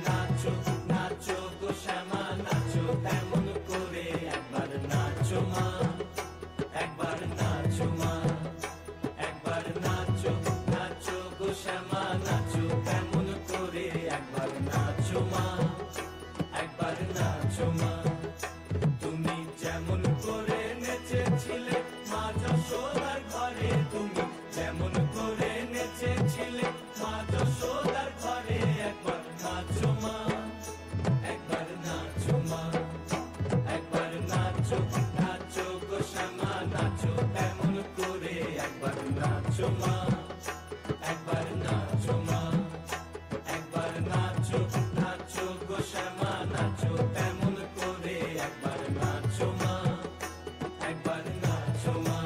নাচো নাচো গো শ্যামা নাচো তেমন করে একবার নাচো মা একবার নাচো মা একবার নাচো নাচো গো শ্যামা নাচো তেমন করে একবার নাচো মা একবার নাচো মা তুমি যেমন করে নেচেছিলে মা যশোদার ঘরে তুমি যেমন করে নেচেছিলে মা যশোদার ঘরে একবার নাচো মা একবার নাচো মা একবার নাচো নাচো গো শ্যামা নাচো তেমন করে একবার নাচো মা একবার নাচো মা একবার নাচো নাচো গো শ্যামা নাচো তেমন করে একবার নাচো মা একবার নাচো মা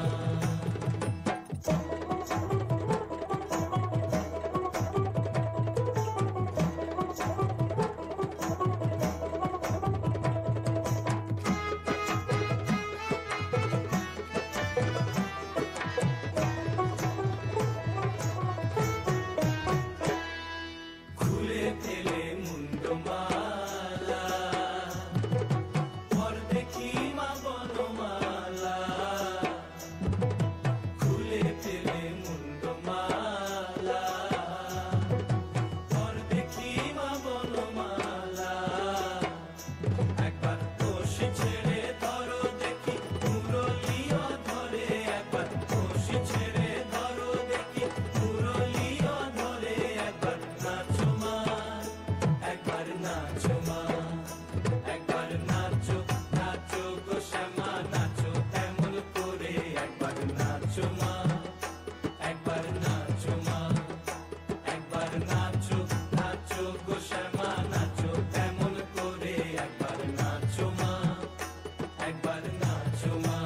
খুলে ফেলে মুন্ডমালা পর দেখি মা বনমালা খুলে ফেলে মুন্ডমালা পর দেখি মা বনমালা একবার কষি ছেড়ে ধরো দেখি মুরলিও ধরে একবার কষি ছেড়ে ধরো দেখি মুরলিও ধরে একবার নাচো মা একবার নাচো মা একবার নাচো নাচো গো শ্যামা নাচো তেমন করে একবার নাচো মা একবার নাচো মা একবার নাচো নাচো গো শ্যামা নাচো তেমন করে একবার নাচো মা একবার নাচো মা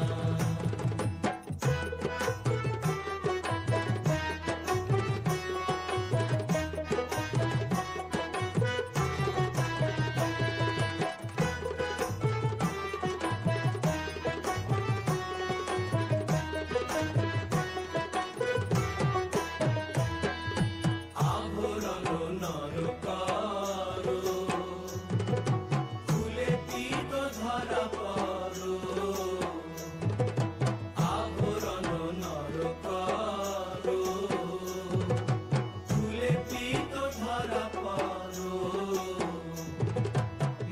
আভরণ নর করো খুলে দিত ধরা পড়ো আভরণ নর করো খুলে দিত ধরা পড়ো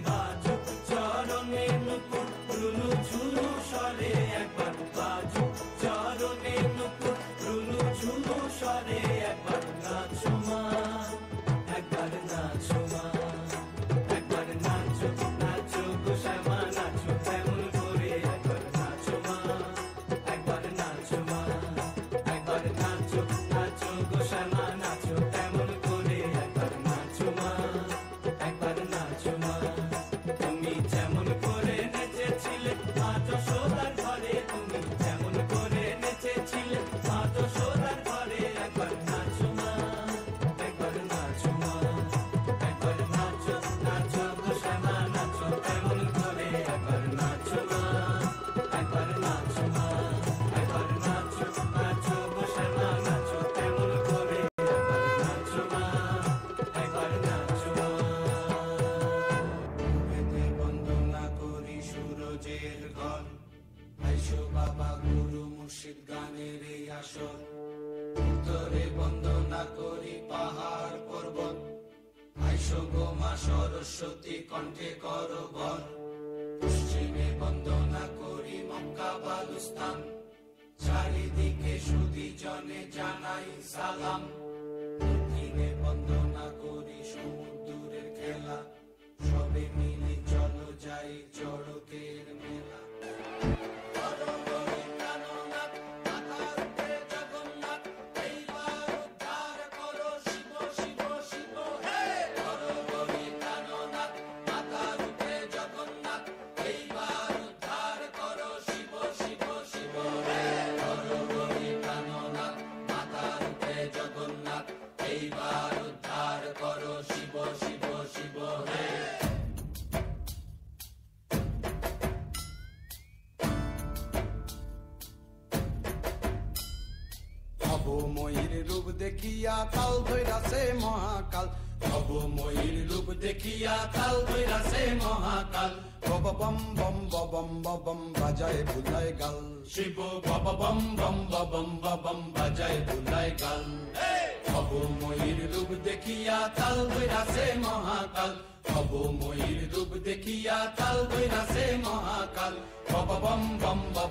বাজুক চরণে নুপুর রুনু ঝুনু স্বরে একবার বাজুক চরণে নুপুর রুনু ঝুনু স্বরে একবার নাচো মা একবার নাচো মা একবার নাচো নাচো গো শ্যামা নাচো তেমন করে একবার নাচো মা একবার নাচো মা একবার নাচো নাচো গো শ্যামা নাচো তেমন করে একবার নাচো মা একবার নাচো মা তুমি যেমন করে নেচেছিলে মা যশোদার ঘরে তুমি যেমন করে নেচেছিলে মা যশোদার ঘরে একবার নাচো মা একবার নাচো মা একবার নাচো নাচো গো শ্যামা নাচো তেমন করে একবার নাচো মা একবার নাচো মা একবার নাচো নাচো গো শ্যামা নাচো তেমন করে একবার নাচো মা একবার নাচো মা এতে বন্দনা করি সুরজের ঘর আইসো বাবা গুরু মুর্শিদ গানের এই আসর উত্তরে বন্দনা করি পাহাড় পর্বত আইসো গো মা সরস্বতী কণ্ঠে করো বর পশ্চিমে বন্দনা করি মক্কা বালুস্তান চারিদিকে সুধী জনে জানাই সালাম দক্ষিণে বন্দনা করি সমুদ্রের খেলা সবে মিলে চলো যাই চড়কের মেলা জগন্নাথ এইবার উদ্ধার করো শিব শিব শিব হে ময়ূর রূপ দেখিয়া কাল ধৈরাছে মহাকাল ভব ময়ূর রূপ দেখিয়া কাল বৈরাসে মহাকাল বব বম বম বম বম বাজায় বুলায় গাল শিব বব বম বম বম বম বাজায় বুলায় গাল ভব ময়ূর রূপ দেখিয়া কাল বৈরাসে মহাকাল ভব ময়ূর রূপ দেখিয়া কাল বৈরাসে মহাকাল বব বম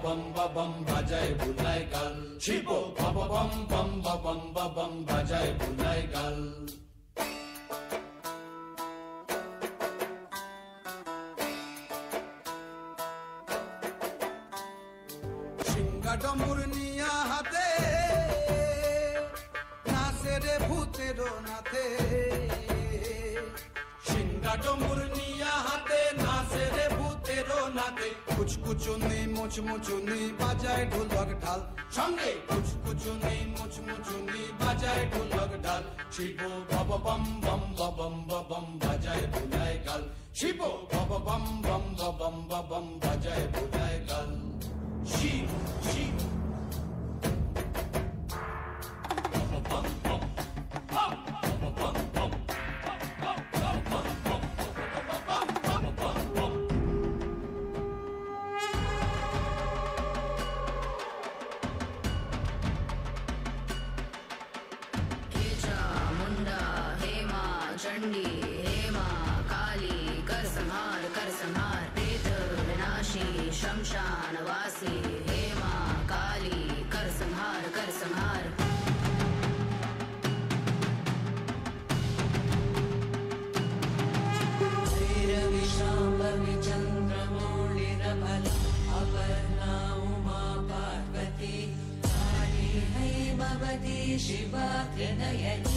বম বম বাজায় বুলায় গাল শিব বব বম বম বম বাজায় বুলায় গাল ডমুর নিয়া হাতে নাচে রে ভূতের নাথে সিংহা ডমুর নিয়া হাতে নাচে রে ভূতের নাতে কুচকুচুনি মুচমুচুনি বাজায় ঢোলক ঢাল সঙ্গে কুচকুচুনি মুচমুচুনি বাজায় ঢোলক ঢাল শিব বব বম বম বাজায় বুলায় গাল শিব বব বম বম বাজায় বুলায় গাল শিব শিব चंडी हेमा काली कर संहार प्रेत विनाशी शमशान वासी हेमा काली कर संहार श्रीरविशाम्बरि चन्द्रमौळिरफल अपर्णा उमा पार्वती काली हैमवती शिवा त्रिनयनी